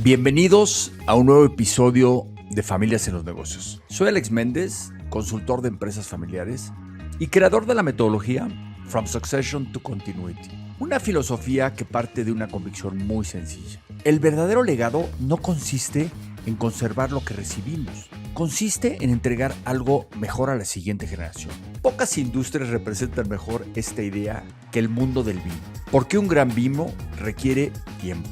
Bienvenidos a un nuevo episodio de Familias en los Negocios. Soy Alex Méndez, consultor de empresas familiares y creador de la metodología From Succession to Continuity, una filosofía que parte de una convicción muy sencilla. El verdadero legado no consiste en conservar lo que recibimos, consiste en entregar algo mejor a la siguiente generación. Pocas industrias representan mejor esta idea que el mundo del vino, porque un gran vino requiere tiempo,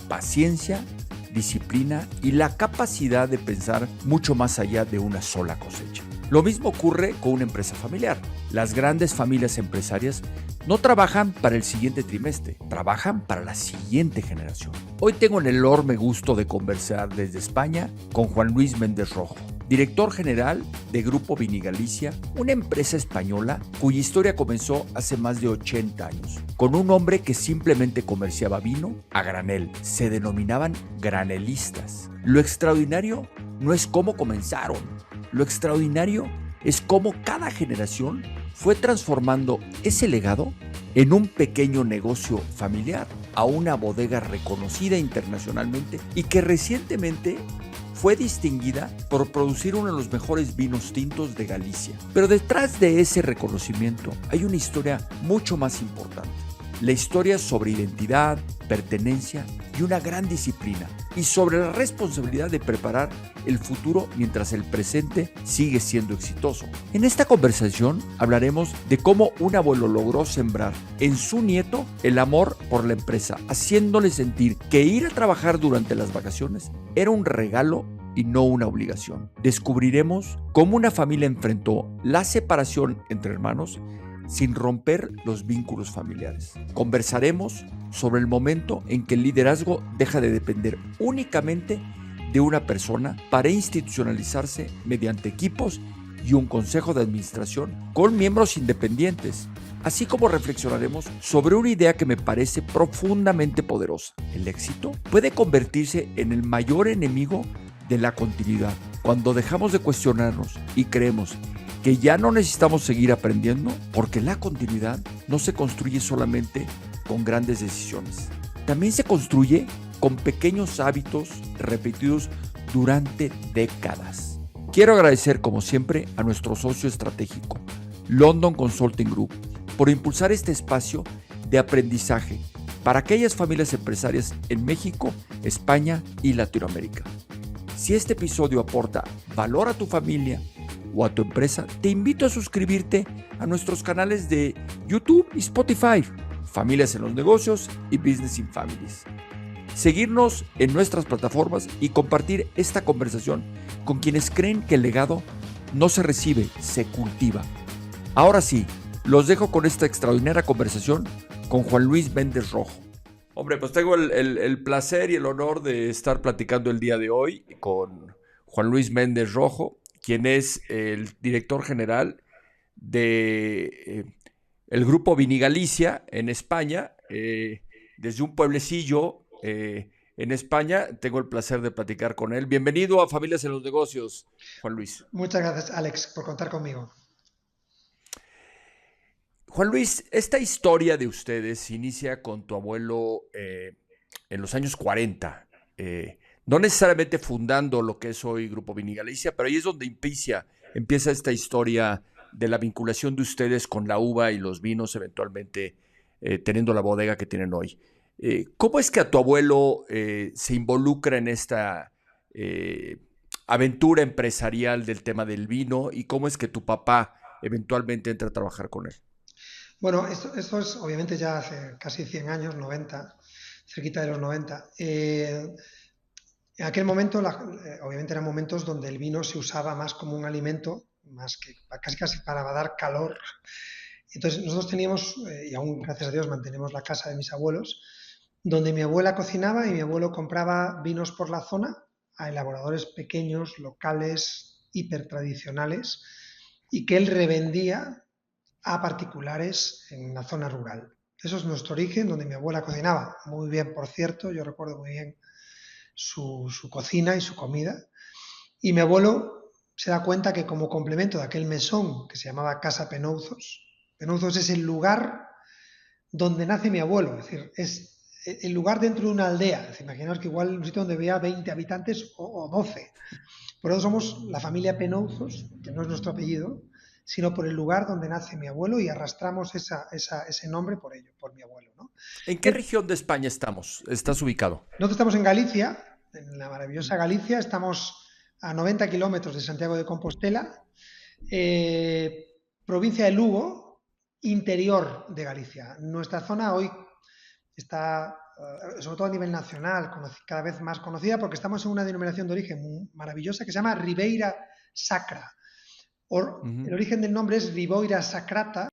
paciencia, disciplina y la capacidad de pensar mucho más allá de una sola cosecha. Lo mismo ocurre con una empresa familiar. Las grandes familias empresarias no trabajan para el siguiente trimestre, trabajan para la siguiente generación. Hoy tengo el enorme gusto de conversar desde España con Juan Luis Méndez Rojo, director general de Grupo Vinigalicia, una empresa española cuya historia comenzó hace más de 80 años, con un hombre que simplemente comerciaba vino a granel. Se denominaban granelistas. Lo extraordinario no es cómo comenzaron, lo extraordinario es cómo cada generación fue transformando ese legado en un pequeño negocio familiar, a una bodega reconocida internacionalmente y que recientemente fue distinguida por producir uno de los mejores vinos tintos de Galicia. Pero detrás de ese reconocimiento hay una historia mucho más importante. La historia sobre identidad, pertenencia y una gran disciplina, y sobre la responsabilidad de preparar el futuro mientras el presente sigue siendo exitoso. En esta conversación hablaremos de cómo un abuelo logró sembrar en su nieto el amor por la empresa, haciéndole sentir que ir a trabajar durante las vacaciones era un regalo y no una obligación. Descubriremos cómo una familia enfrentó la separación entre hermanos sin romper los vínculos familiares. Conversaremos sobre el momento en que el liderazgo deja de depender únicamente de una persona para institucionalizarse mediante equipos y un consejo de administración con miembros independientes, así como reflexionaremos sobre una idea que me parece profundamente poderosa. El éxito puede convertirse en el mayor enemigo de la continuidad cuando dejamos de cuestionarnos y creemos que ya no necesitamos seguir aprendiendo, porque la continuidad no se construye solamente con grandes decisiones. También se construye con pequeños hábitos repetidos durante décadas. Quiero agradecer, como siempre, a nuestro socio estratégico, London Consulting Group, por impulsar este espacio de aprendizaje para aquellas familias empresarias en México, España y Latinoamérica. Si este episodio aporta valor a tu familia o a tu empresa, te invito a suscribirte a nuestros canales de YouTube y Spotify, Familias en los Negocios y Business in Families. Seguirnos en nuestras plataformas y compartir esta conversación con quienes creen que el legado no se recibe, se cultiva. Ahora sí, los dejo con esta extraordinaria conversación con Juan Luis Méndez Rojo. Hombre, pues tengo el placer y el honor de estar platicando el día de hoy con Juan Luis Méndez Rojo, quien es el director general de el Grupo Vinigalicia en España, desde un pueblecillo en España. Tengo el placer de platicar con él. Bienvenido a Familias en los Negocios, Juan Luis. Muchas gracias, Alex, por contar conmigo. Juan Luis, esta historia de ustedes inicia con tu abuelo en los años 40. No necesariamente fundando lo que es hoy Grupo Vinigalicia, pero ahí es donde empieza esta historia de la vinculación de ustedes con la uva y los vinos, eventualmente teniendo la bodega que tienen hoy. ¿Cómo es que a tu abuelo se involucra en esta aventura empresarial del tema del vino, y cómo es que tu papá eventualmente entra a trabajar con él? Bueno, esto es obviamente ya hace casi 100 años, 90, cerquita de los 90. En aquel momento, obviamente eran momentos donde el vino se usaba más como un alimento, más que casi para dar calor. Entonces nosotros teníamos, y aún gracias a Dios mantenemos la casa de mis abuelos, donde mi abuela cocinaba y mi abuelo compraba vinos por la zona a elaboradores pequeños, locales, hipertradicionales, y que él revendía a particulares en la zona rural. Eso es nuestro origen, donde mi abuela cocinaba muy bien, por cierto, yo recuerdo muy bien su cocina y su comida. Y mi abuelo se da cuenta que como complemento de aquel mesón que se llamaba Casa Penouzos, Penouzos es el lugar donde nace mi abuelo, es decir, es el lugar dentro de una aldea. Imaginaos que igual un sitio donde vea 20 habitantes o 12. Por eso somos la familia Penouzos, que no es nuestro apellido, sino por el lugar donde nace mi abuelo y arrastramos ese nombre por ello, por mi abuelo, ¿no? ¿En qué región de España estás ubicado? Nosotros estamos en Galicia, en la maravillosa Galicia, estamos a 90 kilómetros de Santiago de Compostela, provincia de Lugo, interior de Galicia. Nuestra zona hoy está, sobre todo a nivel nacional, cada vez más conocida porque estamos en una denominación de origen maravillosa que se llama Ribeira Sacra. El origen del nombre es Ribeira Sacrata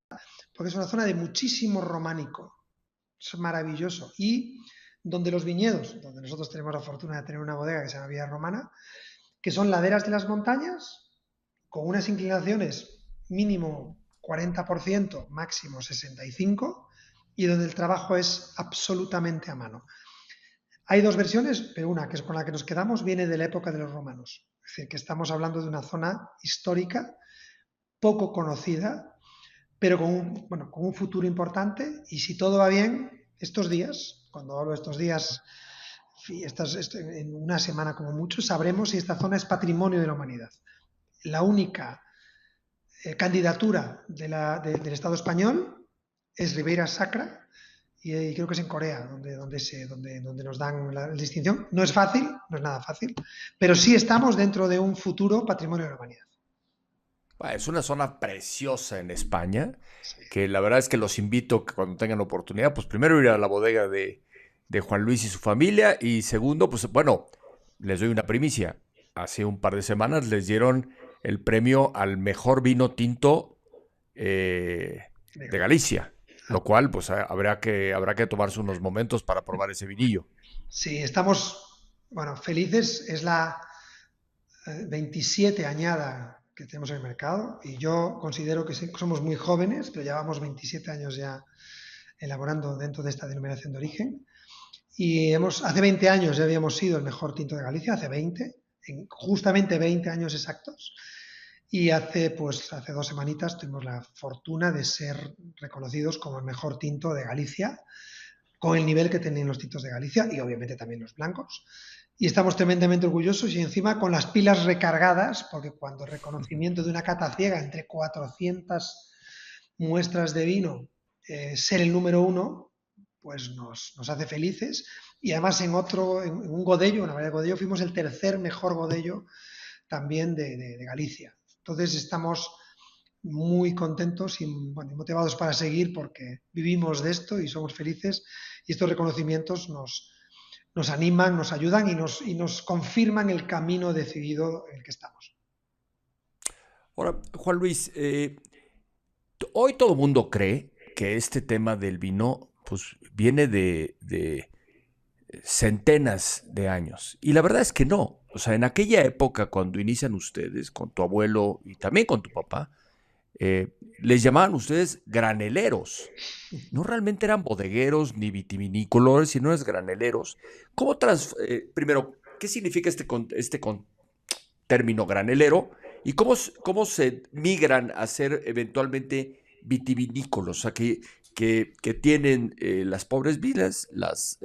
porque es una zona de muchísimo románico. Es maravilloso. Y donde los viñedos, donde nosotros tenemos la fortuna de tener una bodega que se llama Villa Romana, que son laderas de las montañas, con unas inclinaciones mínimo 40%, máximo 65%, y donde el trabajo es absolutamente a mano. Hay dos versiones, pero una, que es con la que nos quedamos, viene de la época de los romanos. Es decir, que estamos hablando de una zona histórica, poco conocida, pero con un futuro importante. Y si todo va bien, estos días, cuando hablo de estos días, en una semana como mucho, sabremos si esta zona es patrimonio de la humanidad. La única candidatura del Estado español es Ribeira Sacra, y creo que es en Corea donde nos dan la distinción. No es fácil, no es nada fácil, pero sí estamos dentro de un futuro patrimonio de la humanidad. Es una zona preciosa en España, Sí. que la verdad es que los invito que cuando tengan oportunidad, pues primero ir a la bodega de Juan Luis y su familia, y segundo, pues bueno, les doy una primicia. Hace un par de semanas les dieron el premio al mejor vino tinto de Galicia, lo cual pues habrá que tomarse unos momentos para probar ese vinillo. Sí, estamos, felices. Es la 27 añada que tenemos en el mercado y yo considero que somos muy jóvenes, pero llevamos 27 años ya elaborando dentro de esta denominación de origen. Y hace 20 años ya habíamos sido el mejor tinto de Galicia, hace 20, justamente 20 años exactos. Y hace 2 semanitas tuvimos la fortuna de ser reconocidos como el mejor tinto de Galicia, con el nivel que tenían los tintos de Galicia y obviamente también los blancos. Y estamos tremendamente orgullosos y encima con las pilas recargadas, porque cuando el reconocimiento de una cata ciega entre 400 muestras de vino, ser el número 1, pues nos hace felices. Y además en un Godello, una variedad de Godello, fuimos el tercer mejor Godello también de Galicia. Entonces estamos muy contentos y motivados para seguir porque vivimos de esto y somos felices, y estos reconocimientos nos animan, nos ayudan y nos confirman el camino decidido en el que estamos. Ahora, Juan Luis, hoy todo el mundo cree que este tema del vino pues, viene de centenas de años. Y la verdad es que no. O sea, en aquella época, cuando inician ustedes, con tu abuelo y también con tu papá, les llamaban ustedes graneleros. No realmente eran bodegueros ni vitivinícolas, sino es graneleros. Primero, ¿qué significa este término granelero? ¿Y cómo se migran a ser eventualmente vitivinícolas? O sea, que tienen las pobres vidas, las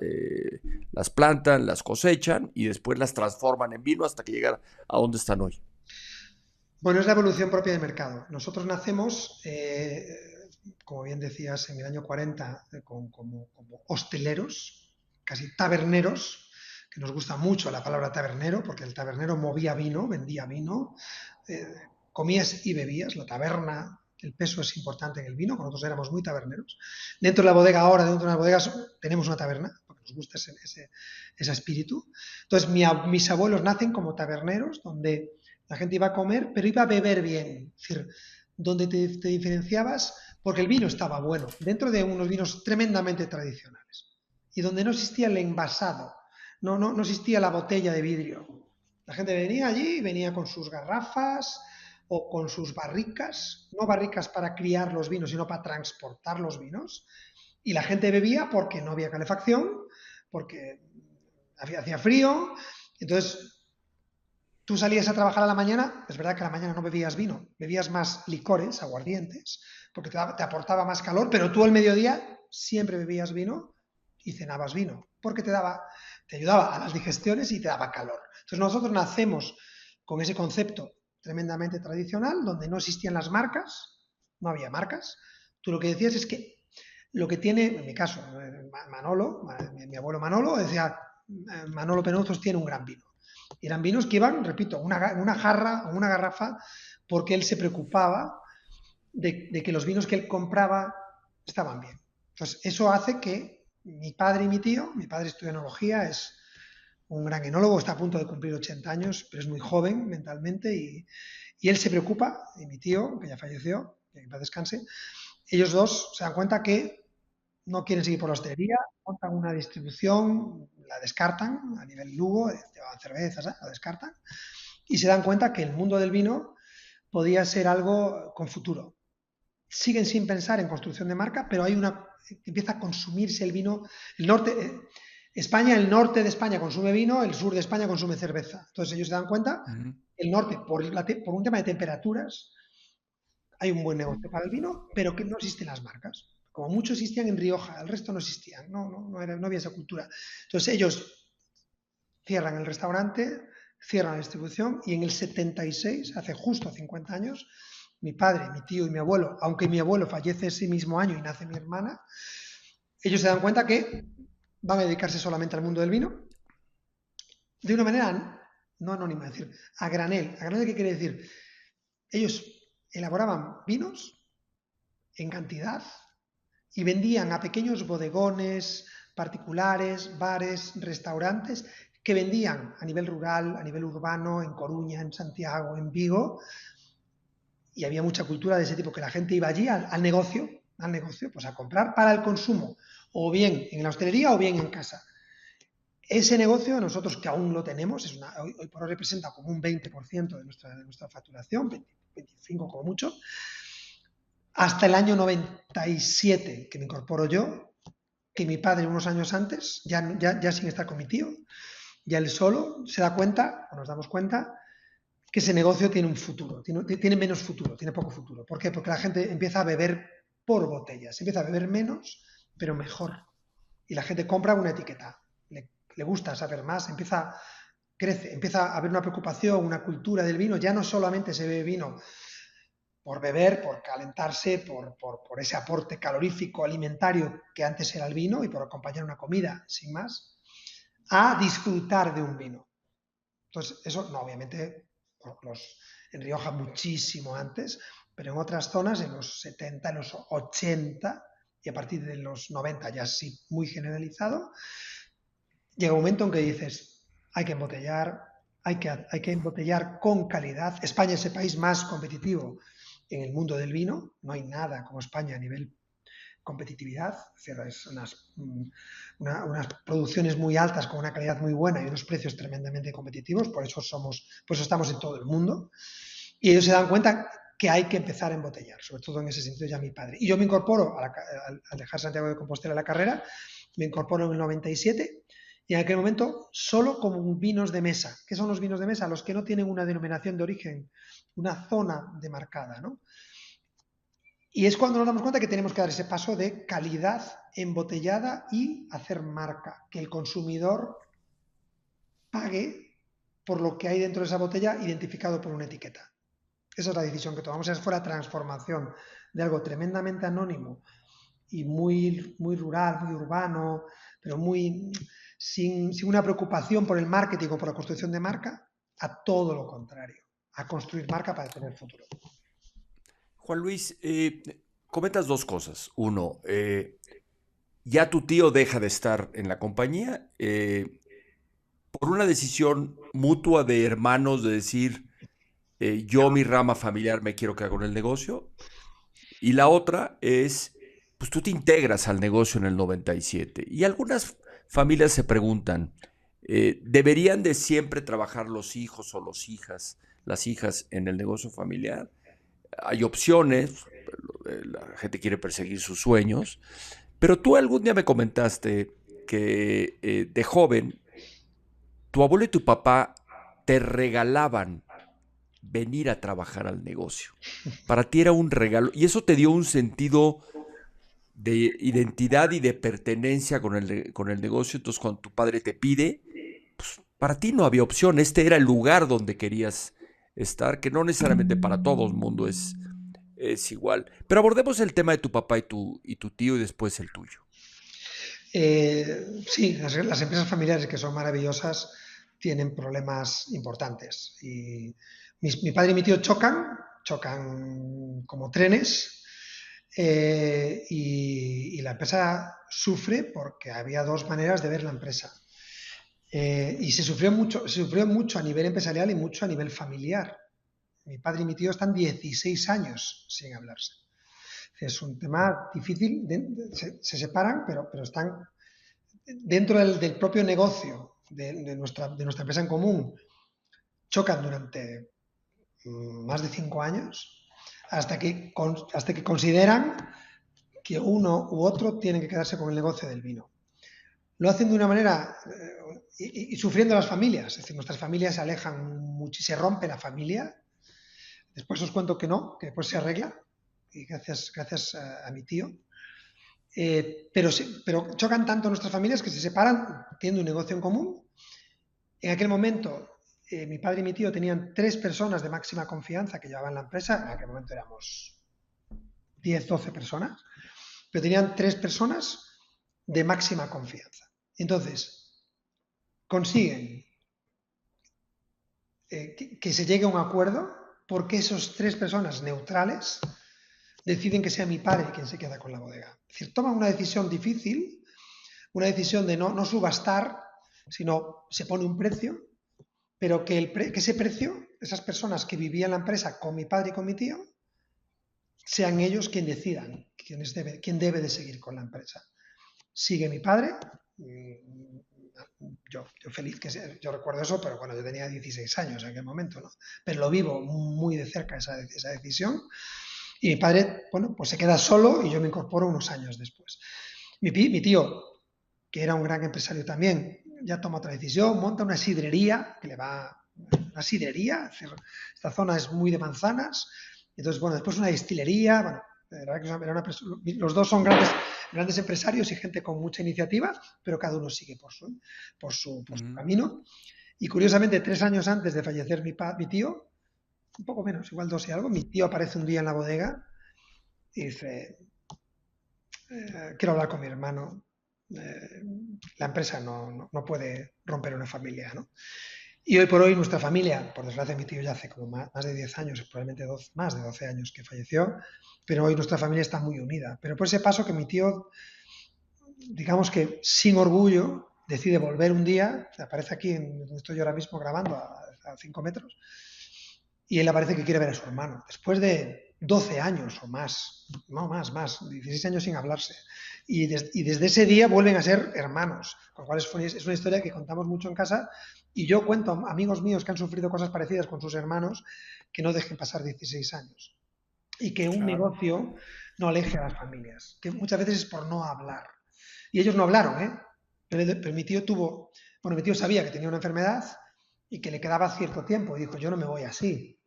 plantan, las cosechan y después las transforman en vino hasta que llegan a donde están hoy. Bueno, es la evolución propia del mercado. Nosotros nacemos, como bien decías, en el año 40 como hosteleros, casi taberneros, que nos gusta mucho la palabra tabernero, porque el tabernero movía vino, vendía vino, comías y bebías, la taberna, el peso es importante en el vino, nosotros éramos muy taberneros. Dentro de la bodega ahora, dentro de las bodegas, tenemos una taberna, porque nos gusta ese espíritu. Entonces, mis abuelos nacen como taberneros, donde la gente iba a comer, pero iba a beber bien. Es decir, donde te diferenciabas porque el vino estaba bueno, dentro de unos vinos tremendamente tradicionales. Y donde no existía el envasado, no existía la botella de vidrio. La gente venía allí y venía con sus garrafas o con sus barricas, no barricas para criar los vinos, sino para transportar los vinos. Y la gente bebía porque no había calefacción, porque hacía frío. Entonces, tú salías a trabajar a la mañana, es verdad que a la mañana no bebías vino, bebías más licores, aguardientes, porque te aportaba más calor, pero tú al mediodía siempre bebías vino y cenabas vino, porque te ayudaba a las digestiones y te daba calor. Entonces nosotros nacemos con ese concepto tremendamente tradicional, donde no existían las marcas, no había marcas. Tú lo que decías es que lo que tiene, en mi caso, Manolo, mi abuelo Manolo, decía, Manolo Penozos tiene un gran vino. Y eran vinos que iban, repito, una jarra o una garrafa, porque él se preocupaba de que los vinos que él compraba estaban bien. Entonces, eso hace que mi padre y mi tío, mi padre estudia enología, es un gran enólogo, está a punto de cumplir 80 años, pero es muy joven mentalmente y él se preocupa, y mi tío, que ya falleció, que en paz descanse, ellos dos se dan cuenta que no quieren seguir por la hostelería, montan una distribución, la descartan a nivel Lugo, llevaban cervezas, la descartan, y se dan cuenta que el mundo del vino podía ser algo con futuro. Siguen sin pensar en construcción de marca, pero empieza a consumirse el vino. El norte, España, el norte de España consume vino, el sur de España consume cerveza. Entonces ellos se dan cuenta, el norte, por un tema de temperaturas, hay un buen negocio para el vino, pero que no existen las marcas. Como mucho existían en Rioja, el resto no existían, no había esa cultura. Entonces ellos cierran el restaurante, cierran la distribución y en el 76, hace justo 50 años, mi padre, mi tío y mi abuelo, aunque mi abuelo fallece ese mismo año y nace mi hermana, ellos se dan cuenta que van a dedicarse solamente al mundo del vino de una manera no anónima, es decir, a granel. ¿A granel qué quiere decir? Ellos elaboraban vinos en cantidad y vendían a pequeños bodegones, particulares, bares, restaurantes, que vendían a nivel rural, a nivel urbano, en Coruña, en Santiago, en Vigo, y había mucha cultura de ese tipo, que la gente iba allí al negocio, pues a comprar para el consumo, o bien en la hostelería o bien en casa. Ese negocio, nosotros que aún lo tenemos, hoy por hoy representa como un 20% de nuestra facturación, 25 como mucho, hasta el año 97, que me incorporo yo, que mi padre unos años antes, ya sin estar con mi tío, ya él solo se da cuenta, o nos damos cuenta, que ese negocio tiene un futuro, tiene menos futuro, tiene poco futuro. ¿Por qué? Porque la gente empieza a beber por botellas, empieza a beber menos, pero mejor. Y la gente compra una etiqueta, le gusta saber más, crece, empieza a haber una preocupación, una cultura del vino, ya no solamente se bebe vino por beber, por calentarse, por ese aporte calorífico, alimentario que antes era el vino y por acompañar una comida, sin más, a disfrutar de un vino. Entonces, eso no, obviamente, en Rioja muchísimo antes, pero en otras zonas, en los 70, en los 80 y a partir de los 90 ya sí muy generalizado, llega un momento en que dices, hay que embotellar, hay que embotellar con calidad. España es el país más competitivo en el mundo del vino, no hay nada como España a nivel competitividad, es unas producciones muy altas con una calidad muy buena y unos precios tremendamente competitivos, por eso estamos en todo el mundo. Y ellos se dan cuenta que hay que empezar a embotellar, sobre todo en ese sentido ya mi padre. Y yo me incorporo, al dejar Santiago de Compostela la carrera, me incorporo en el 97 y en aquel momento solo como vinos de mesa. ¿Qué son los vinos de mesa? Los que no tienen una denominación de origen, una zona demarcada, ¿no? Y es cuando nos damos cuenta que tenemos que dar ese paso de calidad embotellada y hacer marca, que el consumidor pague por lo que hay dentro de esa botella identificado por una etiqueta. Esa es la decisión que tomamos. Esa fue la transformación de algo tremendamente anónimo y muy, muy rural, muy urbano, pero sin una preocupación por el marketing o por la construcción de marca, a todo lo contrario, a construir marca para tener futuro. Juan Luis, comentas dos cosas. Uno, ya tu tío deja de estar en la compañía por una decisión mutua de hermanos de decir, yo mi rama familiar me quiero quedar con el negocio. Y la otra es, pues tú te integras al negocio en el 97. Y algunas familias se preguntan, ¿deberían de siempre trabajar los hijos o las hijas en el negocio familiar? Hay opciones, la gente quiere perseguir sus sueños, pero tú algún día me comentaste que de joven tu abuelo y tu papá te regalaban venir a trabajar al negocio. Para ti era un regalo y eso te dio un sentido de identidad y de pertenencia con el negocio. Entonces, cuando tu padre te pide, pues para ti no había opción. Este era el lugar donde querías estar, que no necesariamente para todo el mundo es igual. Pero abordemos el tema de tu papá y tu tío y después el tuyo. Sí, las empresas familiares que son maravillosas tienen problemas importantes. Y mi padre y mi tío chocan como trenes, y la empresa sufre porque había dos maneras de ver la empresa. Y se sufrió mucho a nivel empresarial y mucho a nivel familiar. Mi padre y mi tío están 16 años sin hablarse. Es un tema difícil, se separan, pero están dentro del propio negocio de nuestra empresa en común, chocan durante más de 5 años hasta que consideran que uno u otro tienen que quedarse con el negocio del vino. Lo hacen de una manera y sufriendo las familias, es decir, nuestras familias se alejan mucho y se rompe la familia. Después os cuento que no, que después se arregla, y gracias a mi tío. Pero chocan tanto nuestras familias que se separan teniendo un negocio en común. En aquel momento, mi padre y mi tío tenían 3 personas de máxima confianza que llevaban la empresa. En aquel momento éramos 10, 12 personas, pero tenían 3 personas de máxima confianza. Entonces, consiguen que se llegue a un acuerdo porque esas 3 personas neutrales deciden que sea mi padre quien se queda con la bodega. Es decir, toman una decisión difícil, una decisión de no subastar, sino se pone un precio, pero que ese precio, esas personas que vivían la empresa con mi padre y con mi tío, sean ellos quienes decidan quién debe de seguir con la empresa. Sigue mi padre, yo feliz, yo recuerdo eso, pero bueno, yo tenía 16 años en aquel momento, ¿no? Pero lo vivo muy de cerca esa decisión. Y mi padre, bueno, pues se queda solo y yo me incorporo unos años después. Mi tío, que era un gran empresario también, ya toma otra decisión, monta una sidrería, una sidrería, esta zona es muy de manzanas, entonces, bueno, después una destilería, bueno, la verdad que los dos son grandes empresarios y gente con mucha iniciativa, pero cada uno sigue por su camino. Y curiosamente, 3 años antes de fallecer mi tío, un poco menos, igual 2 y algo, mi tío aparece un día en la bodega y dice, quiero hablar con mi hermano, la empresa no puede romper una familia, ¿no? Y hoy por hoy nuestra familia, por desgracia mi tío ya hace como más de 10 años, probablemente más de 12 años que falleció, pero hoy nuestra familia está muy unida. Pero por ese paso que mi tío, digamos que sin orgullo, decide volver un día, aparece aquí, donde estoy yo ahora mismo grabando, a 5 metros, y él aparece que quiere ver a su hermano. Después de 12 años o más, no más, 16 años sin hablarse. Y desde ese día vuelven a ser hermanos, con lo cual es una historia que contamos mucho en casa, y yo cuento a amigos míos que han sufrido cosas parecidas con sus hermanos que no dejen pasar 16 años. Y que un negocio no aleje a las familias, que muchas veces es por no hablar. Y ellos no hablaron, ¿eh? Pero mi tío sabía que tenía una enfermedad y que le quedaba cierto tiempo, y dijo, yo no me voy así.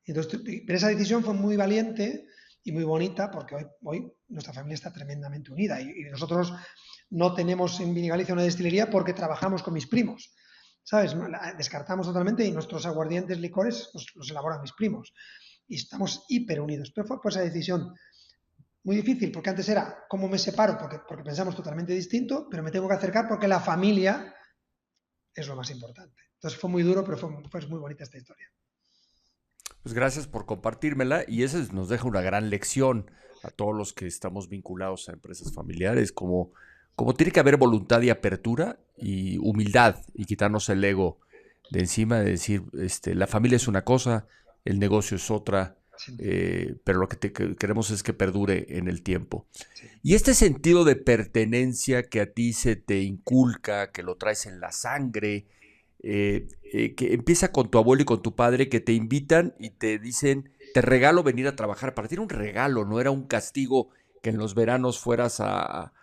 Entonces, pero esa decisión fue muy valiente y muy bonita porque hoy nuestra familia está tremendamente unida y nosotros no tenemos en Vinigalicia una destilería porque trabajamos con mis primos, ¿sabes? Descartamos totalmente y nuestros aguardientes, licores, los elaboran mis primos y estamos hiper unidos. Pero fue esa decisión muy difícil porque antes era cómo me separo porque pensamos totalmente distinto, pero me tengo que acercar porque la familia es lo más importante. Entonces fue muy duro, pero fue muy bonita esta historia. Pues gracias por compartírmela y eso nos deja una gran lección a todos los que estamos vinculados a empresas familiares, como tiene que haber voluntad y apertura y humildad y quitarnos el ego de encima de decir, la familia es una cosa, el negocio es otra, Sí, pero lo que queremos es que perdure en el tiempo. sí. Y este sentido de pertenencia que a ti se te inculca, que lo traes en la sangre, que empieza con tu abuelo y con tu padre que te invitan y te dicen, te regalo venir a trabajar. Para ti era un regalo, no era un castigo que en los veranos fueras a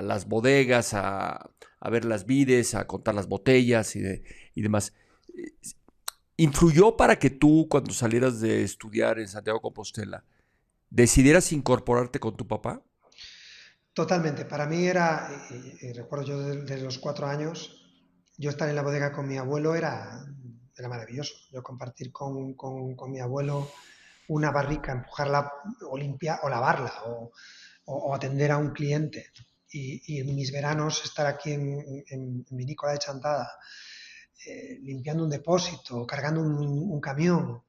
las bodegas, a ver las vides, a contar las botellas y demás. ¿Influyó para que tú, cuando salieras de estudiar en Santiago de Compostela, decidieras incorporarte con tu papá? Totalmente. Para mí era, y recuerdo yo desde los 4 años, yo estar en la bodega con mi abuelo era maravilloso. Yo compartir con mi abuelo una barrica, empujarla o limpiar o lavarla o atender a un cliente. Y en mis veranos estar aquí en Vinícola de Chantada, limpiando un depósito, cargando un camión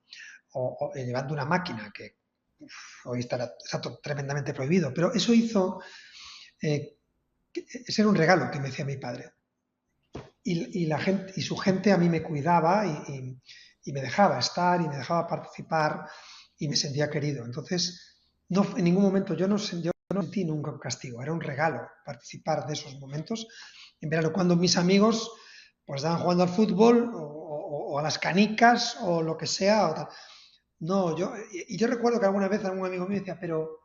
o llevando una máquina, que hoy está tremendamente prohibido. Pero eso hizo eh, ese era un regalo que me hacía mi padre. La gente, y su gente a mí me cuidaba y me dejaba estar y me dejaba participar y me sentía querido. Entonces, no, en ningún momento yo no sentí nunca un castigo, era un regalo participar de esos momentos en verano, cuando mis amigos pues estaban jugando al fútbol o a las canicas o lo que sea. No, yo recuerdo que alguna vez algún amigo mío decía, pero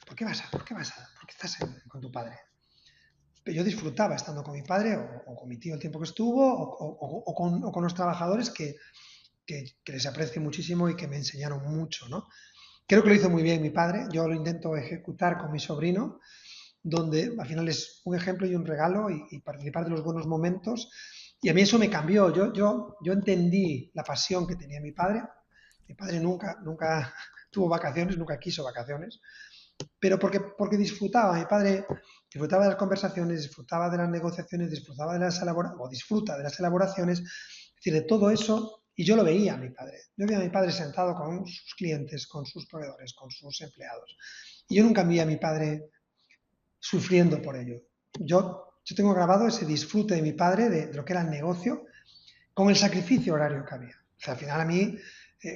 ¿por qué estás con tu padre? Yo disfrutaba estando con mi padre o con mi tío el tiempo que estuvo o con los trabajadores que les aprecio muchísimo y que me enseñaron mucho, ¿no? Creo que lo hizo muy bien mi padre, yo lo intento ejecutar con mi sobrino, donde al final es un ejemplo y un regalo y participar de los buenos momentos. Y a mí eso me cambió, yo entendí la pasión que tenía mi padre. Mi padre nunca tuvo vacaciones, nunca quiso vacaciones, pero porque disfrutaba, mi padre disfrutaba de las conversaciones, disfrutaba de las negociaciones, disfrutaba de las elaboraciones, o disfruta de las elaboraciones, es decir, de todo eso, y yo lo veía a mi padre. Yo veía a mi padre sentado con sus clientes, con sus proveedores, con sus empleados. Y yo nunca vi a mi padre sufriendo por ello. Yo tengo grabado ese disfrute de mi padre de lo que era el negocio con el sacrificio horario que había. O sea, al final a mí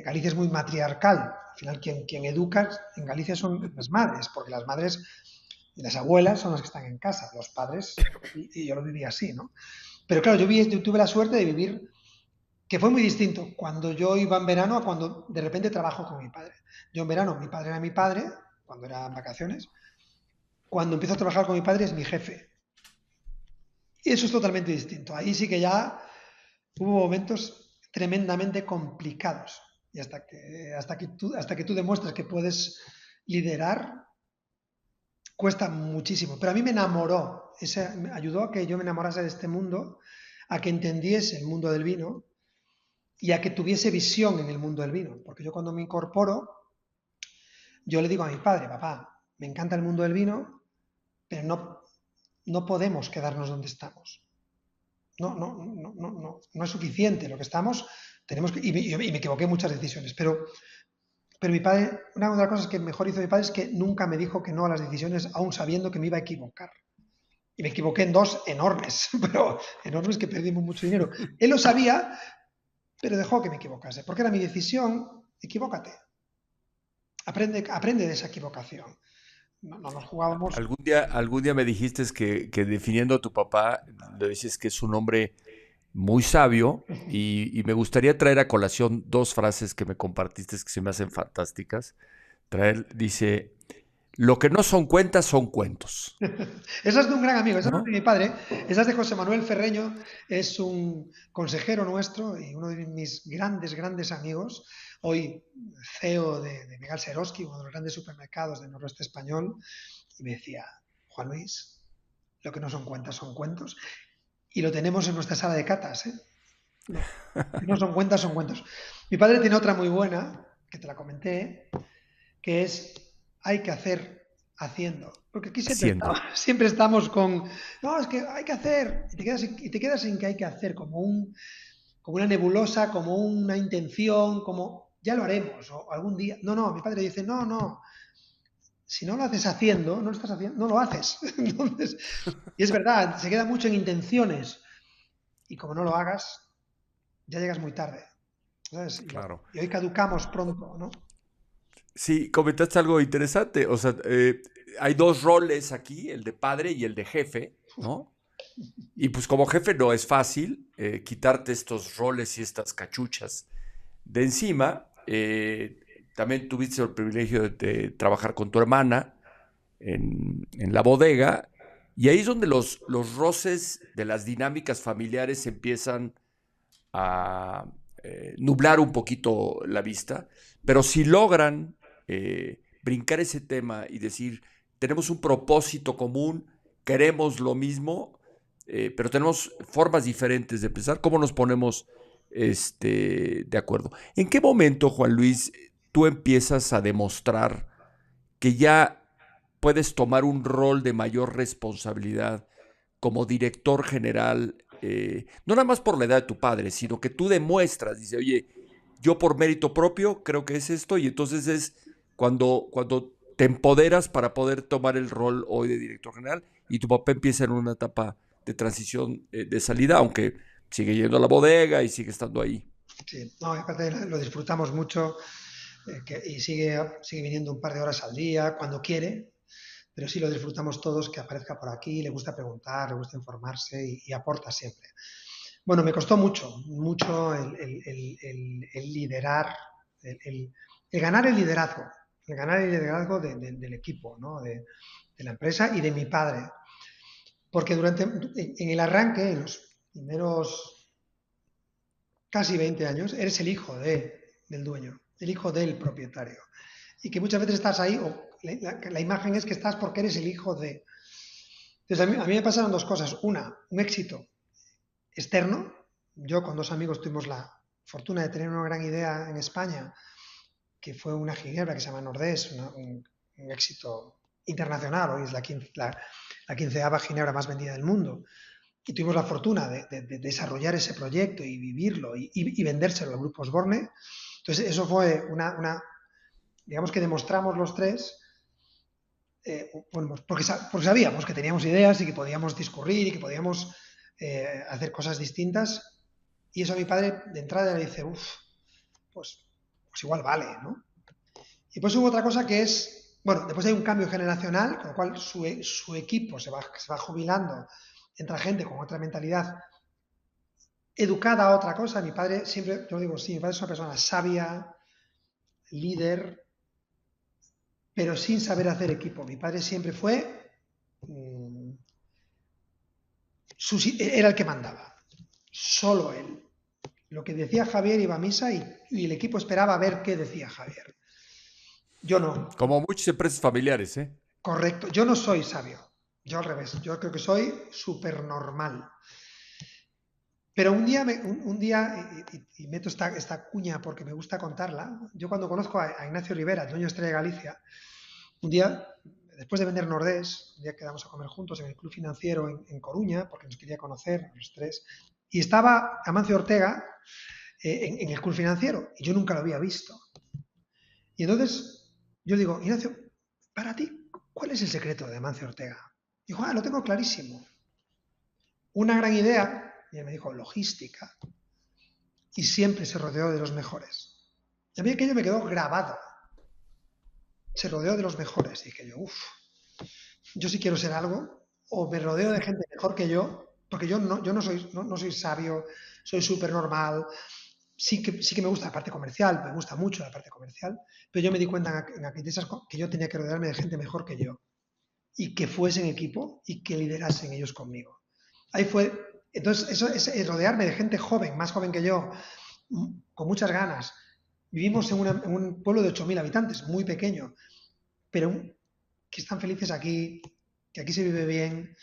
Galicia es muy matriarcal. Al final quien educa en Galicia son las madres, porque las madres y las abuelas son las que están en casa, los padres, y yo lo viví así, ¿no? Pero claro, yo tuve la suerte de vivir, que fue muy distinto cuando yo iba en verano a cuando de repente trabajo con mi padre. Yo en verano, mi padre era mi padre, cuando eran vacaciones. Cuando empiezo a trabajar con mi padre es mi jefe. Y eso es totalmente distinto. Ahí sí que ya hubo momentos tremendamente complicados. Y hasta que tú demuestras que puedes liderar, cuesta muchísimo. Pero a mí me enamoró, me ayudó a que yo me enamorase de este mundo, a que entendiese el mundo del vino y a que tuviese visión en el mundo del vino. Porque yo cuando me incorporo, yo le digo a mi padre, papá, me encanta el mundo del vino, pero no podemos quedarnos donde estamos. No es suficiente lo que estamos, y me equivoqué en muchas decisiones, pero mi padre, una de las cosas que mejor hizo mi padre es que nunca me dijo que no a las decisiones, aún sabiendo que me iba a equivocar. Y me equivoqué en dos enormes, pero enormes que perdimos mucho dinero. Él lo sabía, pero dejó que me equivocase, porque era mi decisión, equivócate. Aprende de esa equivocación. No nos jugábamos. Algún día me dijiste que definiendo a tu papá, le dices que es un hombre muy sabio y me gustaría traer a colación dos frases que me compartiste que se me hacen fantásticas. Dice, lo que no son cuentas son cuentos, Esa es de un gran amigo, esa no es de ¿no? mi padre, esa es de José Manuel Ferreño, es un consejero nuestro y uno de mis grandes, grandes amigos, hoy CEO de Miguel Seroski, uno de los grandes supermercados del noroeste español, y me decía, Juan Luis, lo que no son cuentas son cuentos, y lo tenemos en nuestra sala de catas, ¿eh? Lo que no son cuentas son cuentos. Mi padre tiene otra muy buena, que te la comenté, que es hay que hacer haciendo. Porque aquí siempre Haciendo. estamos, siempre estamos con, no, es que hay que hacer, y te quedas sin que hay que hacer, como una nebulosa, como una intención, como ya lo haremos, o algún día. No, mi padre dice, no, si no lo haces haciendo, no lo estás haciendo, no lo haces. Entonces, y es verdad, se queda mucho en intenciones, y como no lo hagas, ya llegas muy tarde. ¿Sabes? Claro. Y hoy caducamos pronto, ¿no? Sí, comentaste algo interesante. O sea, hay dos roles aquí, el de padre y el de jefe, ¿no? Y pues como jefe no es fácil quitarte estos roles y estas cachuchas de encima. También tuviste el privilegio de trabajar con tu hermana en la bodega. Y ahí es donde los roces de las dinámicas familiares empiezan a nublar un poquito la vista, pero si logran brincar ese tema y decir, tenemos un propósito común, queremos lo mismo, pero tenemos formas diferentes de pensar. ¿Cómo nos ponemos de acuerdo? ¿En qué momento, Juan Luis, tú empiezas a demostrar que ya puedes tomar un rol de mayor responsabilidad como director general, no nada más por la edad de tu padre, sino que tú demuestras, dice, oye, yo por mérito propio creo que es esto, y entonces es cuando te empoderas para poder tomar el rol hoy de director general y tu papá empieza en una etapa de transición, de salida, aunque sigue yendo a la bodega y sigue estando ahí. Sí, no, aparte lo disfrutamos mucho y sigue viniendo un par de horas al día cuando quiere, pero sí lo disfrutamos todos que aparezca por aquí, le gusta preguntar, le gusta informarse y aporta siempre. Bueno, me costó mucho el liderar, el ganar el liderazgo del equipo, ¿no? De la empresa y de mi padre. Porque en el arranque, en los primeros casi 20 años, eres el hijo del dueño, el hijo del propietario. Y que muchas veces estás ahí, o la imagen es que estás porque eres el hijo de... Entonces a mí me pasaron dos cosas. Una, un éxito externo. Yo con dos amigos tuvimos la fortuna de tener una gran idea en España, que fue una ginebra que se llama Nordés, un éxito internacional, hoy es la 15ª ginebra más vendida del mundo. Y tuvimos la fortuna de desarrollar ese proyecto y vivirlo y vendérselo al Grupo Osborne. Entonces eso fue digamos que demostramos los tres, bueno, porque sabíamos que teníamos ideas y que podíamos discurrir y que podíamos hacer cosas distintas. Y eso a mi padre de entrada le dice, pues igual vale, ¿no? Y pues hubo otra cosa que es, bueno, después hay un cambio generacional, con lo cual su equipo se va jubilando, entra gente con otra mentalidad educada a otra cosa. Mi padre siempre, yo digo, sí, mi padre es una persona sabia, líder, pero sin saber hacer equipo. Mi padre siempre fue, era el que mandaba, solo él. Lo que decía Javier iba a misa y el equipo esperaba ver qué decía Javier. Yo no. Como muchas empresas familiares, ¿eh? Correcto. Yo no soy sabio. Yo al revés. Yo creo que soy súper normal. Pero un día, y meto esta cuña porque me gusta contarla, yo cuando conozco a Ignacio Rivera, el dueño de Estrella Galicia, un día, después de vender Nordés, un día quedamos a comer juntos en el Club Financiero en Coruña, porque nos quería conocer los tres, y estaba Amancio Ortega en el Club Financiero, y yo nunca lo había visto. Y entonces yo digo, Ignacio, para ti, ¿cuál es el secreto de Amancio Ortega? Dijo, lo tengo clarísimo. Una gran idea, y él me dijo, logística, y siempre se rodeó de los mejores. Y a mí aquello me quedó grabado. Se rodeó de los mejores. Y dije yo sí quiero ser algo, o me rodeo de gente mejor que yo, porque yo no soy sabio, soy súper normal. Sí que me gusta la parte comercial, me gusta mucho la parte comercial, pero yo me di cuenta que yo tenía que rodearme de gente mejor que yo y que fuesen equipo y que liderasen ellos conmigo. Ahí fue, entonces, eso es rodearme de gente joven, más joven que yo, con muchas ganas. Vivimos en un pueblo de 8.000 habitantes, muy pequeño, pero que están felices aquí, que aquí se vive bien,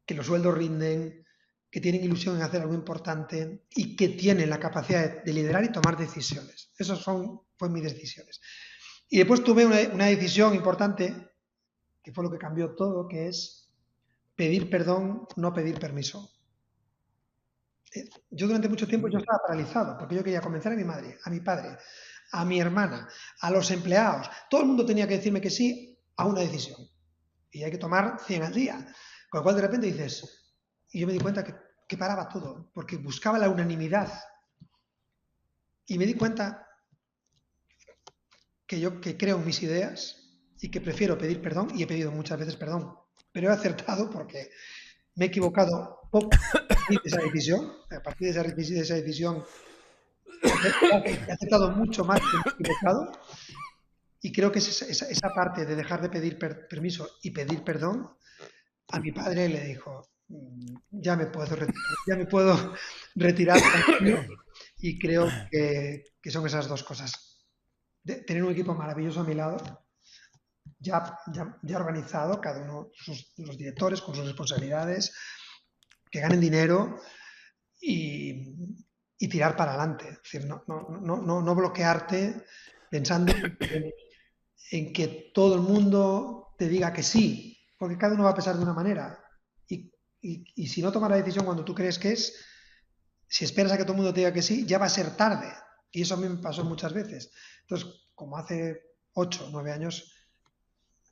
que los sueldos rinden, que tienen ilusión en hacer algo importante y que tienen la capacidad de liderar y tomar decisiones. Esas fueron mis decisiones. Y después tuve una decisión importante, que fue lo que cambió todo, que es pedir perdón, no pedir permiso. Yo durante mucho tiempo yo estaba paralizado, porque yo quería convencer a mi madre, a mi padre, a mi hermana, a los empleados. Todo el mundo tenía que decirme que sí a una decisión. Y hay que tomar 100 al día. Con lo cual de repente dices, y yo me di cuenta que paraba todo, porque buscaba la unanimidad. Y me di cuenta que creo en mis ideas y que prefiero pedir perdón, y he pedido muchas veces perdón, pero he acertado porque me he equivocado poco de esa decisión. A partir de esa decisión he acertado mucho más que me he equivocado, y creo que esa parte de dejar de pedir permiso y pedir perdón, a mi padre le dijo, ya me puedo retirar tranquilo, y creo que son esas dos cosas. Tener un equipo maravilloso a mi lado ya organizado, cada uno, los directores con sus responsabilidades, que ganen dinero y tirar para adelante. Es decir, no bloquearte pensando en que todo el mundo te diga que sí, porque cada uno va a pensar de una manera. Y si no tomas la decisión cuando tú crees que es, si esperas a que todo el mundo te diga que sí, ya va a ser tarde. Y eso a mí me pasó muchas veces. Entonces, como hace 8 o 9 años,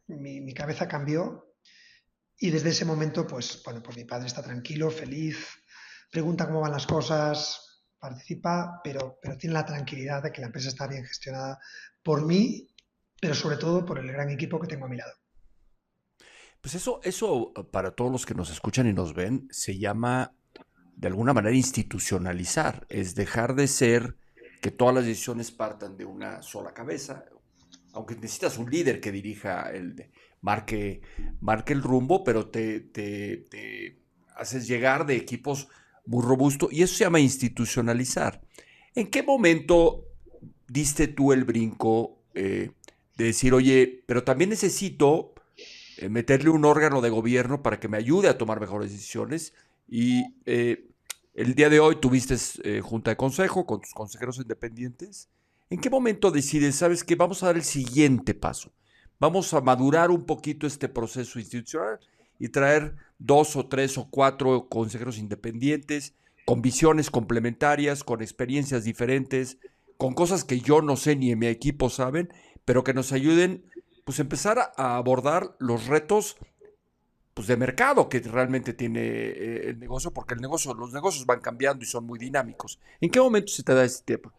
mi cabeza cambió y desde ese momento, pues, bueno, pues mi padre está tranquilo, feliz, pregunta cómo van las cosas, participa, pero tiene la tranquilidad de que la empresa está bien gestionada por mí, pero sobre todo por el gran equipo que tengo a mi lado. Pues eso para todos los que nos escuchan y nos ven, se llama de alguna manera institucionalizar, es dejar de ser que todas las decisiones partan de una sola cabeza, aunque necesitas un líder que dirija marque, marque el rumbo, pero te haces llegar de equipos muy robustos y eso se llama institucionalizar. ¿En qué momento diste tú el brinco de decir, oye, pero también necesito meterle un órgano de gobierno para que me ayude a tomar mejores decisiones? Y el día de hoy tuviste junta de consejo con tus consejeros independientes. ¿En qué momento decides, sabes que vamos a dar el siguiente paso? Vamos a madurar un poquito este proceso institucional y traer 2 o 3 o 4 consejeros independientes con visiones complementarias, con experiencias diferentes, con cosas que yo no sé ni en mi equipo saben, pero que nos ayuden pues empezar a abordar los retos pues, de mercado que realmente tiene el negocio, porque los negocios van cambiando y son muy dinámicos. ¿En qué momento se te da ese tiempo?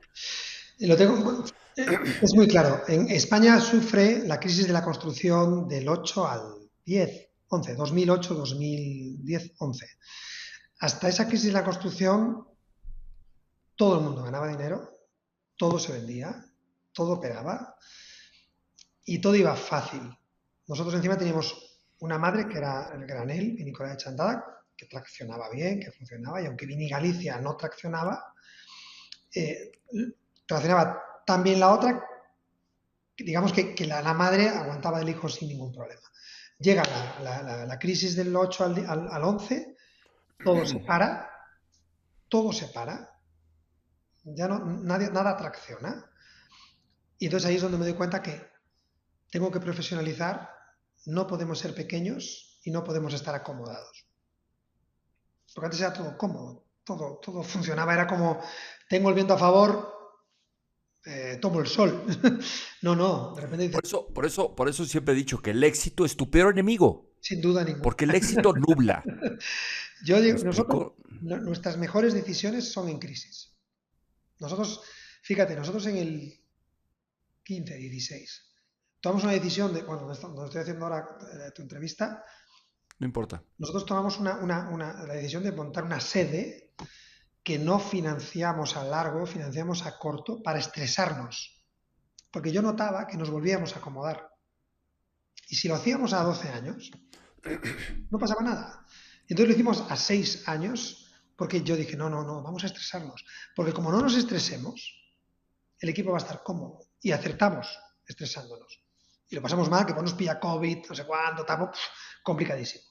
Lo tengo, es muy claro. En España sufre la crisis de la construcción del 8 al 10, 11, 2008, 2010, 11. Hasta esa crisis de la construcción, todo el mundo ganaba dinero, todo se vendía, todo operaba y todo iba fácil. Nosotros encima teníamos una madre que era el granel, vinícola de Chantada, que traccionaba bien, que funcionaba, y aunque Vini Galicia no traccionaba, eh, traccionaba tan bien la otra, digamos que la madre aguantaba el hijo sin ningún problema. Llega la crisis del 8 al 11, todo se para, todo se para, ya no, nada tracciona. Y entonces ahí es donde me doy cuenta que tengo que profesionalizar, no podemos ser pequeños y no podemos estar acomodados. Porque antes era todo cómodo, todo funcionaba, era como, tengo el viento a favor, tomo el sol. No, de repente dices, Por eso siempre he dicho que el éxito es tu peor enemigo, sin duda ninguna. porque el éxito nubla. Yo ¿Me digo, nosotros, explico? nuestras mejores decisiones son en crisis. Nosotros, fíjate, nosotros en el 15, 16, tomamos una decisión de, bueno, donde estoy haciendo ahora tu entrevista, No importa. nosotros tomamos la decisión de montar una sede que no financiamos a largo, financiamos a corto para estresarnos. Porque yo notaba que nos volvíamos a acomodar. Y si lo hacíamos a 12 años, no pasaba nada. Y entonces lo hicimos a 6 años porque yo dije, no, vamos a estresarnos. Porque como no nos estresemos, el equipo va a estar cómodo. Y acertamos estresándonos. Y lo pasamos mal, que pues nos pilla COVID, no sé cuánto, estamos complicadísimo.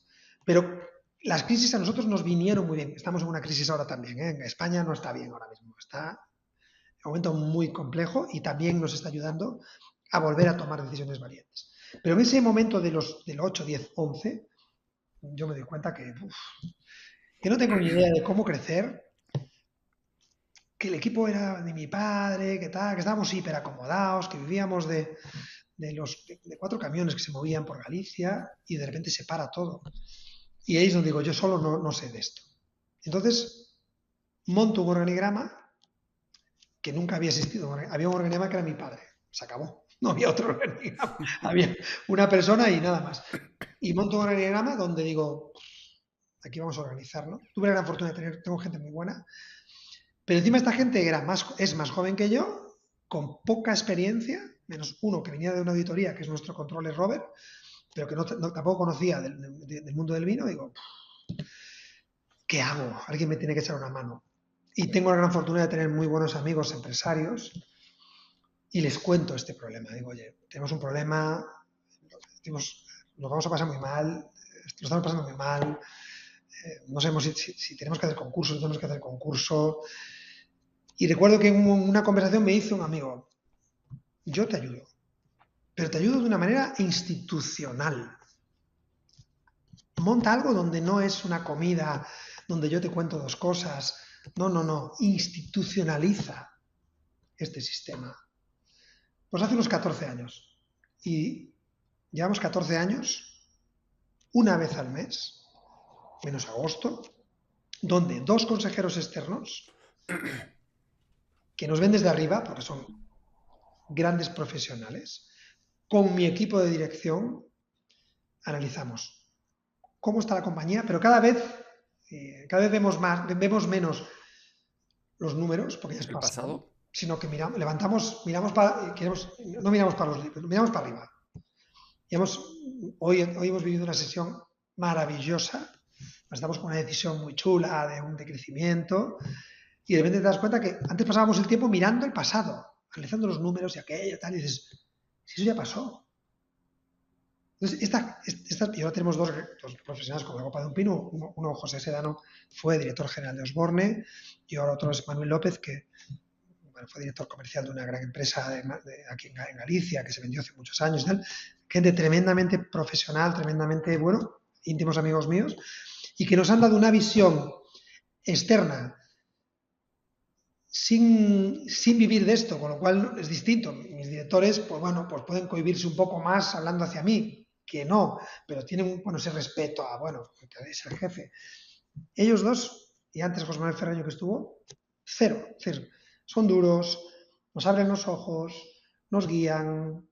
Pero las crisis a nosotros nos vinieron muy bien. Estamos en una crisis ahora también, ¿eh? En España no está bien ahora mismo. Está en un momento muy complejo y también nos está ayudando a volver a tomar decisiones valientes. Pero en ese momento del 8, 10, 11, yo me doy cuenta que no tengo ni idea de cómo crecer, que el equipo era de mi padre, que tal, que estábamos hiper acomodados, que vivíamos de 4 camiones que se movían por Galicia y de repente se para todo. Y ahí es donde digo, yo solo no sé de esto. Entonces, monto un organigrama que nunca había existido. Había un organigrama que era mi padre. Se acabó. No había otro organigrama. Había una persona y nada más. Y monto un organigrama donde digo, aquí vamos a organizarlo. Tuve la gran fortuna de tengo gente muy buena, pero encima esta gente es más joven que yo, con poca experiencia, menos uno que venía de una auditoría, que es nuestro controller Robert, pero que tampoco conocía del mundo del vino. Digo, ¿qué hago? Alguien me tiene que echar una mano. Y tengo la gran fortuna de tener muy buenos amigos empresarios y les cuento este problema. Digo, oye, tenemos un problema, nos vamos a pasar muy mal, lo estamos pasando muy mal, no sabemos si tenemos que hacer concurso, no tenemos que hacer concurso. Y recuerdo que en una conversación me hizo un amigo, yo te ayudo, pero te ayudo de una manera institucional. Monta algo donde no es una comida, donde yo te cuento dos cosas. No, institucionaliza este sistema. Pues hace unos 14 años. Y llevamos 14 años, una vez al mes, menos agosto, donde dos consejeros externos, que nos ven desde arriba, porque son grandes profesionales, con mi equipo de dirección, analizamos cómo está la compañía, pero cada vez vemos menos los números, porque ya es ¿El pasado, pasado? sino que miramos no miramos para los libros, miramos para arriba. Y hoy hemos vivido una sesión maravillosa, estamos con una decisión muy chula de crecimiento, y de repente te das cuenta que antes pasábamos el tiempo mirando el pasado, analizando los números y aquello, tal, y dices, si eso ya pasó. Entonces, y ahora tenemos dos profesionales con la copa de un pino. Uno, José Sedano, fue director general de Osborne, y ahora otro es Manuel López, que fue director comercial de una gran empresa aquí en Galicia, que se vendió hace muchos años. Gente tremendamente profesional, tremendamente bueno, íntimos amigos míos, y que nos han dado una visión externa sin vivir de esto, con lo cual es distinto. Mis directores, pues pueden cohibirse un poco más hablando hacia mí, que no, pero tienen ese respeto a, que es el jefe. Ellos dos, y antes José Manuel Ferreño que estuvo, cero. Son duros, nos abren los ojos, nos guían.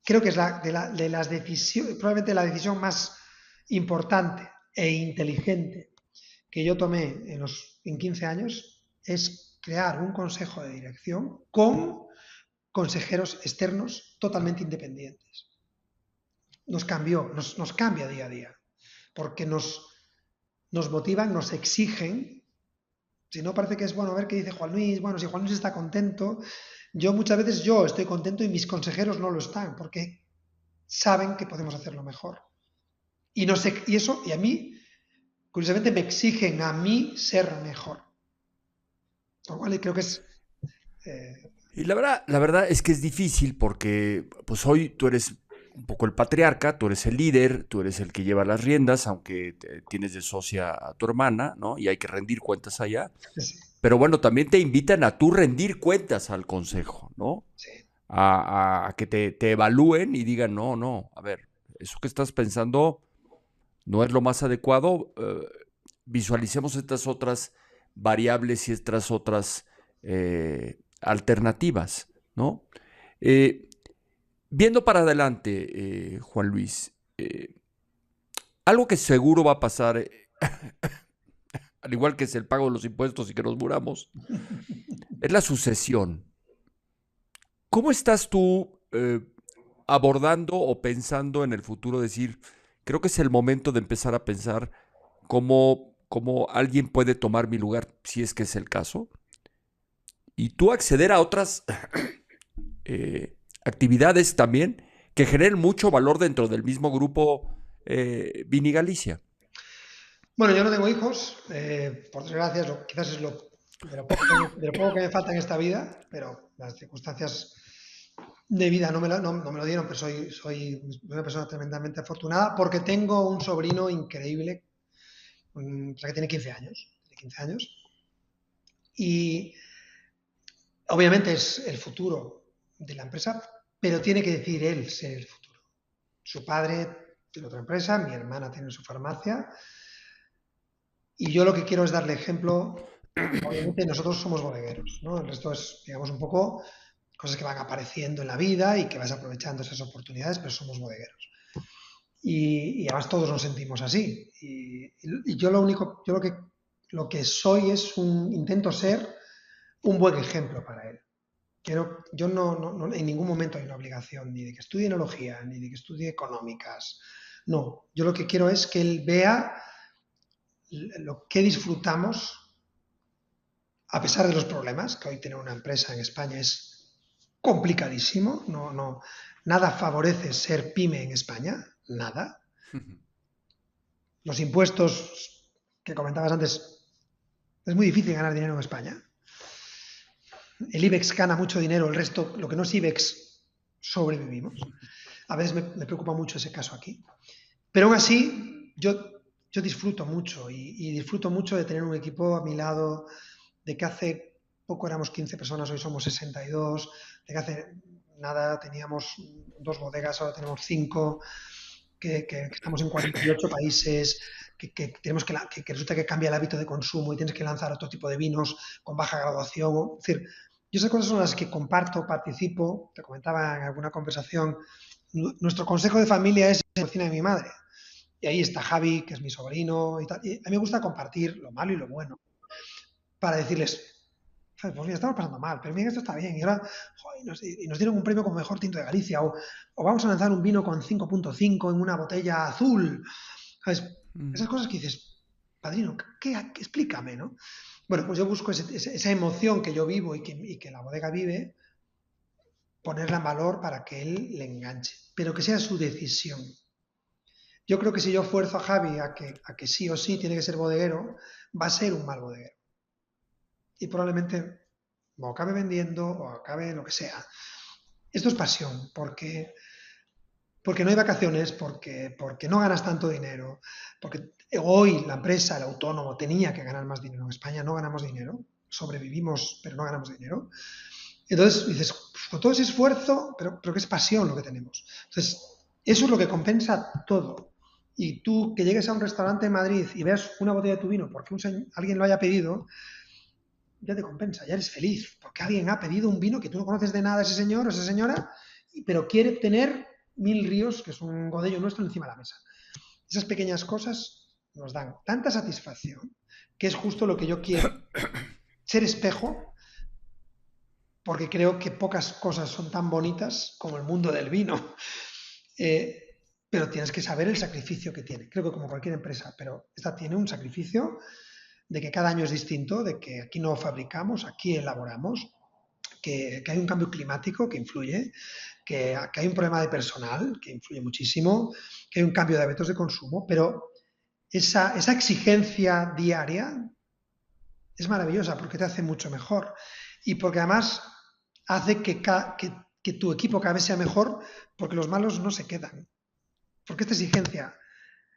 Creo que es de las decisiones, probablemente la decisión más importante e inteligente que yo tomé en 15 años es crear un consejo de dirección con consejeros externos totalmente independientes. Nos cambia día a día, porque nos motivan, nos exigen. Si no, parece que es bueno ver qué dice Juan Luis. Bueno, si Juan Luis está contento, muchas veces yo estoy contento y mis consejeros no lo están, porque saben que podemos hacerlo mejor. Y a mí, curiosamente, me exigen a mí ser mejor. Lo cual creo que es... Y la verdad es que es difícil porque pues hoy tú eres un poco el patriarca, tú eres el líder, tú eres el que lleva las riendas, aunque tienes de socia a tu hermana, ¿no? Y hay que rendir cuentas allá. Sí, Pero bueno, también te invitan a tú rendir cuentas al consejo, ¿no? sí. A que te evalúen y digan, no, a ver, eso que estás pensando no es lo más adecuado. Visualicemos estas otras variables y estas otras alternativas, ¿no? Eh, Viendo para adelante, Juan Luis, algo que seguro va a pasar, al igual que es el pago de los impuestos y que nos muramos, es la sucesión. ¿Cómo estás tú abordando o pensando en el futuro? Decir, creo que es el momento de empezar a pensar cómo alguien puede tomar mi lugar, si es que es el caso, y tú acceder a otras actividades también que generen mucho valor dentro del mismo grupo Vini Galicia. Bueno, yo no tengo hijos, por desgracia, quizás es de lo poco que me falta en esta vida, pero las circunstancias de vida no me lo dieron, pero soy una persona tremendamente afortunada porque tengo un sobrino increíble, que tiene 15 años, y obviamente es el futuro de la empresa, pero tiene que decidir él ser el futuro. Su padre tiene otra empresa, mi hermana tiene su farmacia, y yo lo que quiero es darle ejemplo. Obviamente nosotros somos bodegueros, ¿no? El resto es, digamos, un poco cosas que van apareciendo en la vida y que vas aprovechando esas oportunidades, pero somos bodegueros. Y además todos nos sentimos así. Y yo lo que soy intento ser un buen ejemplo para él. Yo no, en ningún momento hay una obligación ni de que estudie enología, ni de que estudie económicas. No, yo lo que quiero es que él vea lo que disfrutamos a pesar de los problemas, que hoy tener una empresa en España es complicadísimo, nada favorece ser pyme en España, nada. Los impuestos que comentabas antes, es muy difícil ganar dinero en España. El IBEX gana mucho dinero, el resto, lo que no es IBEX, sobrevivimos. A veces me preocupa mucho ese caso aquí. Pero aún así, yo disfruto mucho y disfruto mucho de tener un equipo a mi lado, de que hace poco éramos 15 personas, hoy somos 62, de que hace nada teníamos 2 bodegas, ahora tenemos 5, que estamos en 48 países, que tenemos que resulta que cambia el hábito de consumo y tienes que lanzar otro tipo de vinos con baja graduación. Es decir, yo esas cosas son las que comparto, participo. Te comentaba en alguna conversación, nuestro consejo de familia es la cocina de mi madre. Y ahí está Javi, que es mi sobrino y tal. Y a mí me gusta compartir lo malo y lo bueno para decirles, pues mira, estamos pasando mal, pero mira, esto está bien. Y ahora, joder, nos dieron un premio como mejor tinto de Galicia. O vamos a lanzar un vino con 5.5 en una botella azul. ¿Sabes? Esas cosas que dices, padrino, explícame, ¿no? Bueno, pues yo busco esa emoción que yo vivo y que la bodega vive, ponerla en valor para que él le enganche, pero que sea su decisión. Yo creo que si yo fuerzo a Javi a que sí o sí tiene que ser bodeguero, va a ser un mal bodeguero. Y probablemente o acabe vendiendo o acabe lo que sea. Esto es pasión, porque no hay vacaciones, porque no ganas tanto dinero, porque hoy la empresa, el autónomo, tenía que ganar más dinero. En España no ganamos dinero, sobrevivimos, pero no ganamos dinero. Entonces dices, con todo ese esfuerzo, pero que es pasión lo que tenemos. Entonces, eso es lo que compensa todo. Y tú que llegues a un restaurante en Madrid y veas una botella de tu vino porque alguien lo haya pedido, ya te compensa, ya eres feliz, porque alguien ha pedido un vino que tú no conoces de nada, ese señor o esa señora, pero quiere tener 1000 ríos, que es un godello nuestro, encima de la mesa. Esas pequeñas cosas nos dan tanta satisfacción que es justo lo que yo quiero. Ser espejo, porque creo que pocas cosas son tan bonitas como el mundo del vino. Pero tienes que saber el sacrificio que tiene. Creo que como cualquier empresa, pero esta tiene un sacrificio de que cada año es distinto, de que aquí no fabricamos, aquí elaboramos, que hay un cambio climático que influye, que hay un problema de personal que influye muchísimo, que hay un cambio de hábitos de consumo, pero esa exigencia diaria es maravillosa porque te hace mucho mejor y porque además hace que tu equipo cada vez sea mejor porque los malos no se quedan. Porque esta exigencia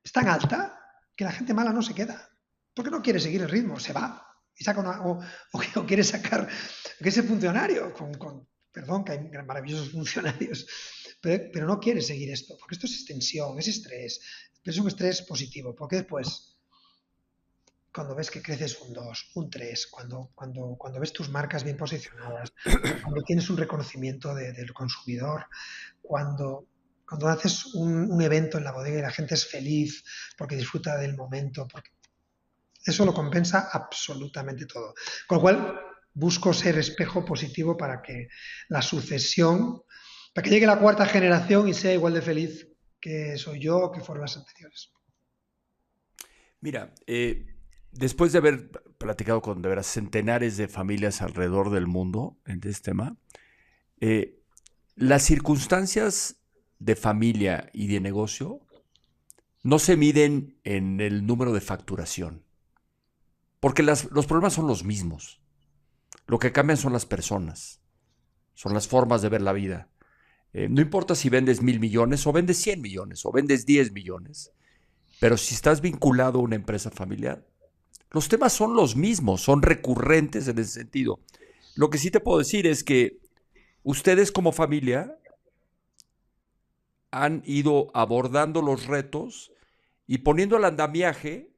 es tan alta que la gente mala no se queda. Porque no quiere seguir el ritmo, se va y saca o quiere sacar que ese funcionario perdón, que hay maravillosos funcionarios, pero no quiere seguir esto, porque esto es tensión, es estrés, pero es un estrés positivo, porque después, cuando ves que creces un 2, un 3, cuando ves tus marcas bien posicionadas, cuando tienes un reconocimiento del consumidor, cuando haces un evento en la bodega y la gente es feliz porque disfruta del momento, porque eso lo compensa absolutamente todo. Con lo cual, busco ser espejo positivo para que la sucesión, para que llegue la cuarta generación y sea igual de feliz que soy yo o que fueron las anteriores. Mira, después de haber platicado con de veras centenares de familias alrededor del mundo en este tema, las circunstancias de familia y de negocio no se miden en el número de facturación, porque los problemas son los mismos. Lo que cambian son las personas, son las formas de ver la vida. No importa si vendes 1,000 millones o vendes 100 millones o vendes 10 millones, pero si estás vinculado a una empresa familiar, los temas son los mismos, son recurrentes en ese sentido. Lo que sí te puedo decir es que ustedes como familia han ido abordando los retos y poniendo al andamiaje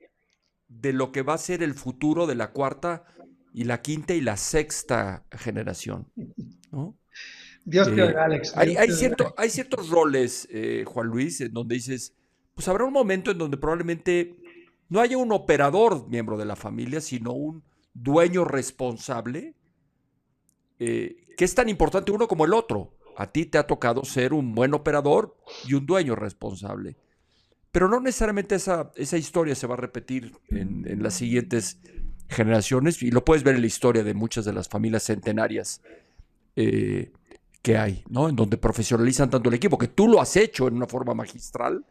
de lo que va a ser el futuro de la cuarta y la quinta y la sexta generación, ¿no? Dios te oiga, Alex. Hay ciertos roles, Juan Luis, en donde dices, pues habrá un momento en donde probablemente no haya un operador miembro de la familia, sino un dueño responsable, que es tan importante uno como el otro. A ti te ha tocado ser un buen operador y un dueño responsable. Pero no necesariamente esa historia se va a repetir en las siguientes generaciones, y lo puedes ver en la historia de muchas de las familias centenarias que que hay, ¿no? En donde profesionalizan tanto el equipo, que tú lo has hecho en una forma magistral,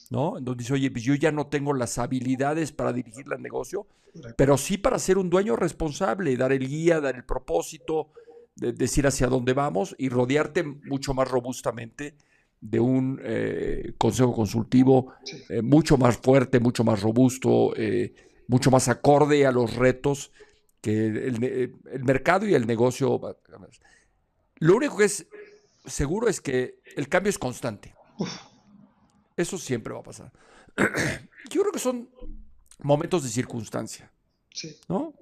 ¿no? En donde dices, oye, pues yo ya no tengo las habilidades para dirigir el negocio, pero sí para ser un dueño responsable, dar el guía, dar el propósito, decir hacia dónde vamos y rodearte mucho más robustamente de un consejo consultivo Sí. mucho más fuerte, mucho más robusto, mucho más acorde a los retos que el mercado y el negocio. Lo único que es seguro es que el cambio es constante. Uf, Eso siempre va a pasar. Yo creo que son momentos de circunstancia, sí, ¿no?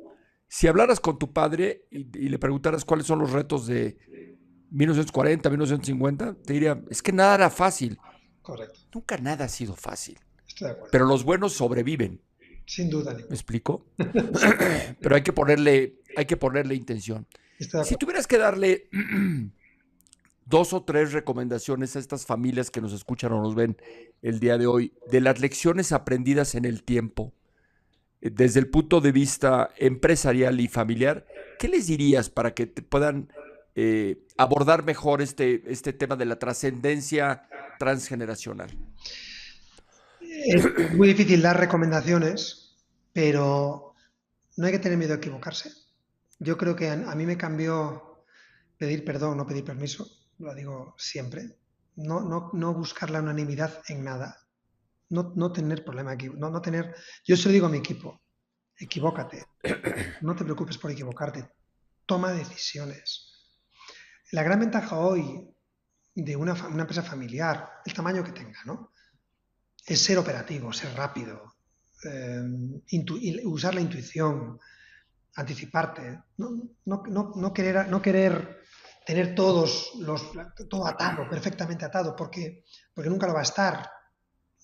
Si hablaras con tu padre y le preguntaras cuáles son los retos de 1940, 1950, te diría, es que nada era fácil. correcto. Nunca nada ha sido fácil. Estoy de acuerdo. Pero los buenos sobreviven. Sin duda ¿Me ninguna. explico? Sí, Pero hay que ponerle intención. estoy de Si acuerdo. tuvieras que darle 2 o 3 recomendaciones a estas familias que nos escuchan o nos ven el día de hoy, de las lecciones aprendidas en el tiempo, desde el punto de vista empresarial y familiar, ¿qué les dirías para que te puedan abordar mejor este tema de la trascendencia transgeneracional? Es muy difícil dar recomendaciones, pero no hay que tener miedo a equivocarse. Yo creo que a mí me cambió pedir perdón, no pedir permiso, lo digo siempre. No buscar la unanimidad en nada. No tener problema aquí. No tener. Yo se lo digo a mi equipo, equivócate. No te preocupes por equivocarte. Toma decisiones. La gran ventaja hoy de una empresa familiar, el tamaño que tenga, ¿no? Es ser operativo, ser rápido, usar la intuición, anticiparte, no querer tener todo atado, perfectamente atado, porque nunca lo va a estar.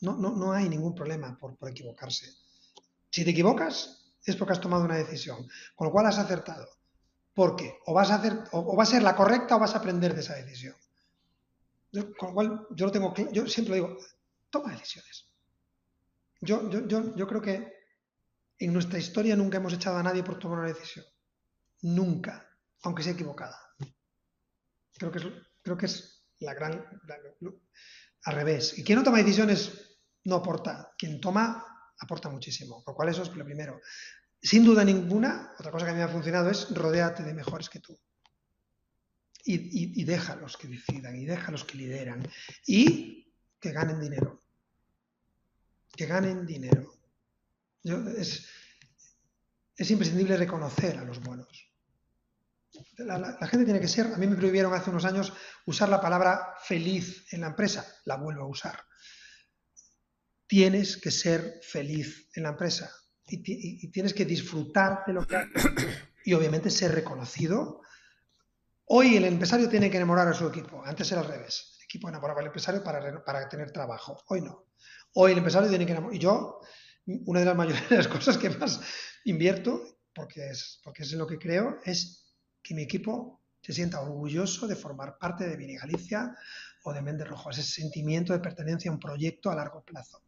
No hay ningún problema por equivocarse. Si te equivocas, es porque has tomado una decisión, con lo cual has acertado. Porque o va a ser la correcta o vas a aprender de esa decisión. Con lo cual, yo siempre digo, toma decisiones. Yo creo que en nuestra historia nunca hemos echado a nadie por tomar una decisión. Nunca, aunque sea equivocada. Creo que es al revés. Y quien no toma decisiones no aporta. Quien toma aporta muchísimo. Por lo cual eso es lo primero. Sin duda ninguna, otra cosa que a mí me ha funcionado es rodéate de mejores que tú. Y déjalos que decidan, y déjalos que lideran. Y que ganen dinero. Que ganen dinero. Es imprescindible reconocer a los buenos. La gente tiene que ser, a mí me prohibieron hace unos años usar la palabra feliz en la empresa, la vuelvo a usar. Tienes que ser feliz en la empresa y tienes que disfrutar de lo que haces y obviamente ser reconocido. Hoy el empresario tiene que enamorar a su equipo, antes era al revés, el equipo enamoraba al empresario para tener trabajo, hoy no. Hoy el empresario tiene que enamorar, y yo, una de las mayores cosas que más invierto, porque es en lo que creo, es que mi equipo se sienta orgulloso de formar parte de Vini Galicia o de Méndez Rojo, ese sentimiento de pertenencia a un proyecto a largo plazo.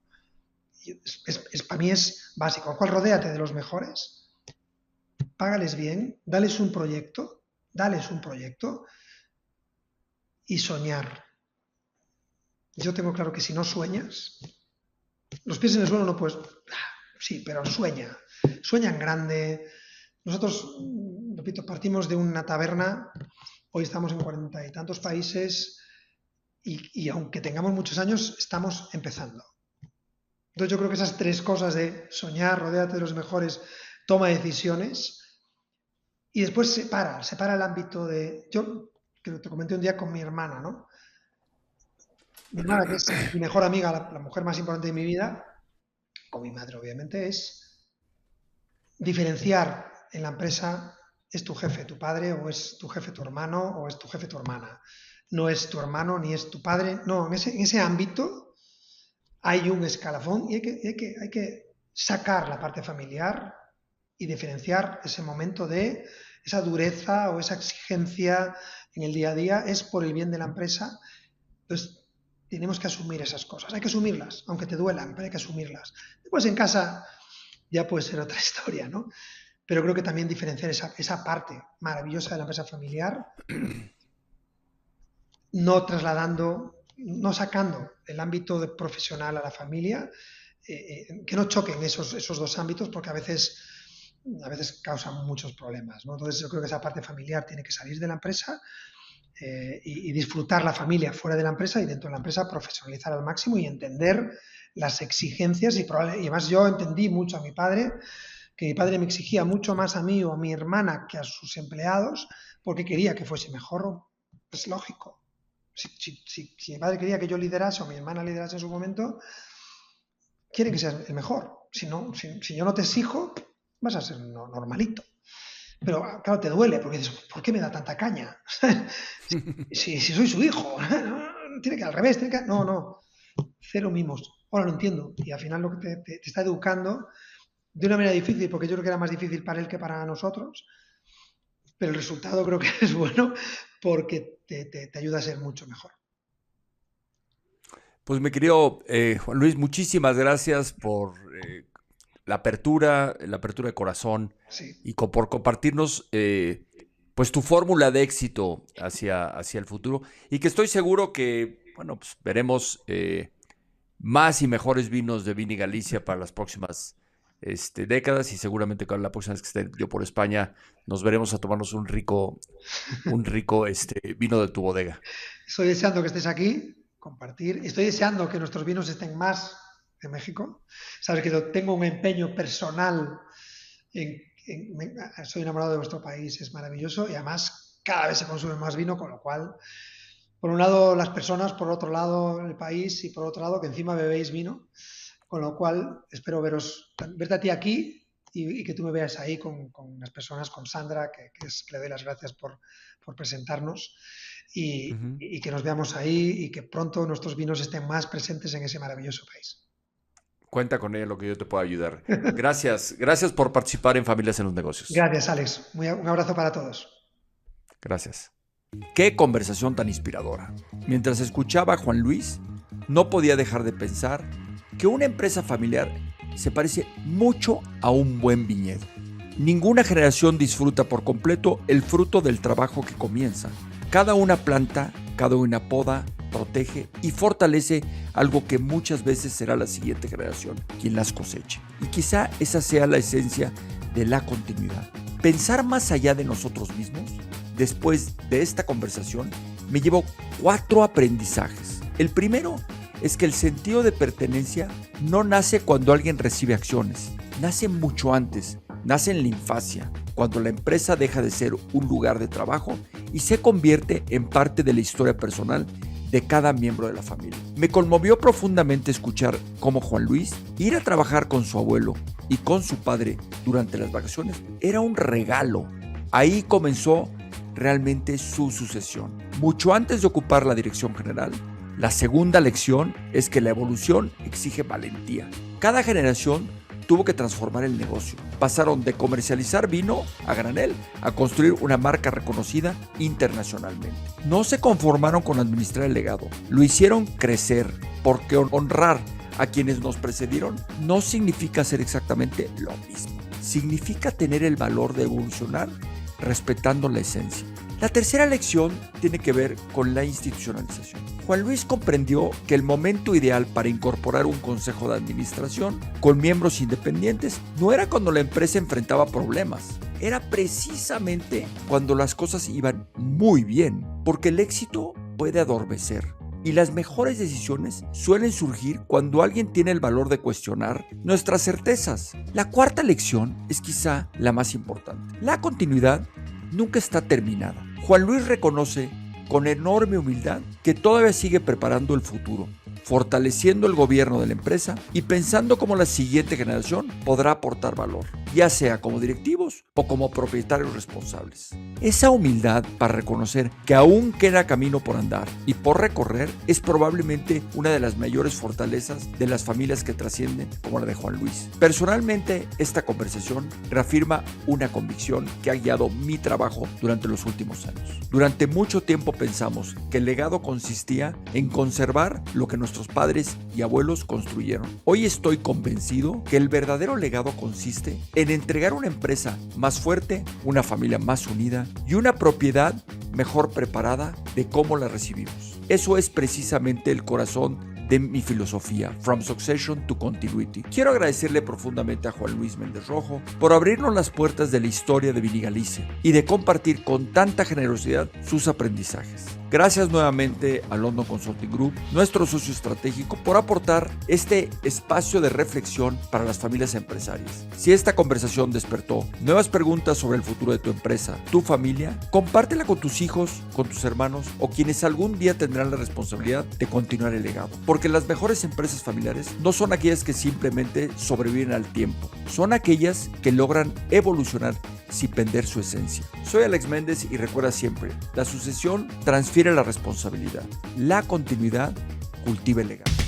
Para mí es básico. Con lo cual, rodéate de los mejores, págales bien, dales un proyecto y soñar. Yo tengo claro que si no sueñas, los pies en el suelo no puedes. Sí, pero sueña en grande. Nosotros, repito, partimos de una taberna, hoy estamos en 40 y tantos países y aunque tengamos muchos años, estamos empezando. Entonces yo creo que esas 3 cosas de soñar, rodéate de los mejores, toma decisiones y después separa el ámbito de. Yo que te comenté un día con mi hermana, ¿no? Mi hermana, que es mi mejor amiga, la mujer más importante de mi vida, con mi madre obviamente, es diferenciar en la empresa, es tu jefe tu padre, o es tu jefe tu hermano, o es tu jefe tu hermana. No es tu hermano ni es tu padre. No, en ese ámbito hay un escalafón y hay que sacar la parte familiar y diferenciar ese momento de esa dureza o esa exigencia en el día a día es por el bien de la empresa. Entonces, tenemos que asumir esas cosas. Hay que asumirlas, aunque te duelan, pero hay que asumirlas. Después en casa ya puede ser otra historia, ¿no? Pero creo que también diferenciar esa parte maravillosa de la empresa familiar no trasladando, no sacando el ámbito profesional a la familia, que no choquen esos dos ámbitos, porque a veces causan muchos problemas, ¿no? Entonces yo creo que esa parte familiar tiene que salir de la empresa, y disfrutar la familia fuera de la empresa, y dentro de la empresa profesionalizar al máximo y entender las exigencias. Y además yo entendí mucho a mi padre, que mi padre me exigía mucho más a mí o a mi hermana que a sus empleados, porque quería que fuese mejor. Es lógico. Si mi padre quería que yo liderase o mi hermana liderase en su momento, quiere que seas el mejor. Si yo no te exijo, vas a ser normalito. Pero claro, te duele, porque dices, ¿por qué me da tanta caña? si soy su hijo, tiene que al revés, No, cero mimos. Ahora lo entiendo. Y al final lo que te está educando de una manera difícil, porque yo creo que era más difícil para él que para nosotros, pero el resultado creo que es bueno, porque te ayuda a ser mucho mejor. Pues mi querido Juan Luis, muchísimas gracias por la apertura de corazón Sí. y por compartirnos pues tu fórmula de éxito hacia el futuro, y que estoy seguro que, bueno, pues veremos más y mejores vinos de Vini Galicia para las próximas décadas, y seguramente con la próxima vez que esté yo por España nos veremos a tomarnos un rico vino de tu bodega. Estoy deseando que estés aquí, compartir. Estoy deseando que nuestros vinos estén más en México. Sabes que yo tengo un empeño personal soy enamorado de vuestro país, es maravilloso, y además cada vez se consume más vino, con lo cual, por un lado las personas, por otro lado el país, y por otro lado que encima bebéis vino, con lo cual espero verte a ti aquí, y que tú me veas ahí con las personas, con Sandra, que le doy las gracias por presentarnos, Ujú. y que nos veamos ahí, y que pronto nuestros vinos estén más presentes en ese maravilloso país. Cuenta con ella lo que yo te pueda ayudar. Gracias por participar en Familias en los Negocios. Gracias, Alex. Un abrazo para todos. Gracias. Qué conversación tan inspiradora. Mientras escuchaba a Juan Luis, no podía dejar de pensar que una empresa familiar se parece mucho a un buen viñedo. Ninguna generación disfruta por completo el fruto del trabajo que comienza. Cada una planta, cada una poda, protege y fortalece algo que muchas veces será la siguiente generación quien las coseche. Y quizá esa sea la esencia de la continuidad. Pensar más allá de nosotros mismos. Después de esta conversación, me llevo 4 aprendizajes. El primero es que el sentido de pertenencia no nace cuando alguien recibe acciones, nace mucho antes, nace en la infancia, cuando la empresa deja de ser un lugar de trabajo y se convierte en parte de la historia personal de cada miembro de la familia. Me conmovió profundamente escuchar cómo Juan Luis ir a trabajar con su abuelo y con su padre durante las vacaciones era un regalo. Ahí comenzó realmente su sucesión. Mucho antes de ocupar la dirección general, la segunda lección es que la evolución exige valentía. Cada generación tuvo que transformar el negocio. Pasaron de comercializar vino a granel a construir una marca reconocida internacionalmente. No se conformaron con administrar el legado, lo hicieron crecer, porque honrar a quienes nos precedieron no significa hacer exactamente lo mismo. Significa tener el valor de evolucionar respetando la esencia. La tercera lección tiene que ver con la institucionalización. Juan Luis comprendió que el momento ideal para incorporar un consejo de administración con miembros independientes no era cuando la empresa enfrentaba problemas, era precisamente cuando las cosas iban muy bien, porque el éxito puede adormecer. Y las mejores decisiones suelen surgir cuando alguien tiene el valor de cuestionar nuestras certezas. La cuarta lección es quizá la más importante. La continuidad nunca está terminada. Juan Luis reconoce con enorme humildad que todavía sigue preparando el futuro, fortaleciendo el gobierno de la empresa y pensando cómo la siguiente generación podrá aportar valor, ya sea como directivos o como propietarios responsables. Esa humildad para reconocer que aún queda camino por andar y por recorrer es probablemente una de las mayores fortalezas de las familias que trascienden como la de Juan Luis. Personalmente, esta conversación reafirma una convicción que ha guiado mi trabajo durante los últimos años. Durante mucho tiempo pensamos que el legado consistía en conservar lo que nuestros padres y abuelos construyeron. Hoy estoy convencido que el verdadero legado consiste en entregar una empresa más fuerte, una familia más unida y una propiedad mejor preparada de cómo la recibimos. Eso es precisamente el corazón de mi filosofía, From Succession to Continuity. Quiero agradecerle profundamente a Juan Luis Méndez Rojo por abrirnos las puertas de la historia de Vini Galicia y de compartir con tanta generosidad sus aprendizajes. Gracias nuevamente a London Consulting Group, nuestro socio estratégico, por aportar este espacio de reflexión para las familias empresarias. Si esta conversación despertó nuevas preguntas sobre el futuro de tu empresa, tu familia, compártela con tus hijos, con tus hermanos o quienes algún día tendrán la responsabilidad de continuar el legado. Porque las mejores empresas familiares no son aquellas que simplemente sobreviven al tiempo, son aquellas que logran evolucionar sin perder su esencia. Soy Alex Méndez y recuerda siempre, la sucesión transfiere la responsabilidad, la continuidad cultiva el legado.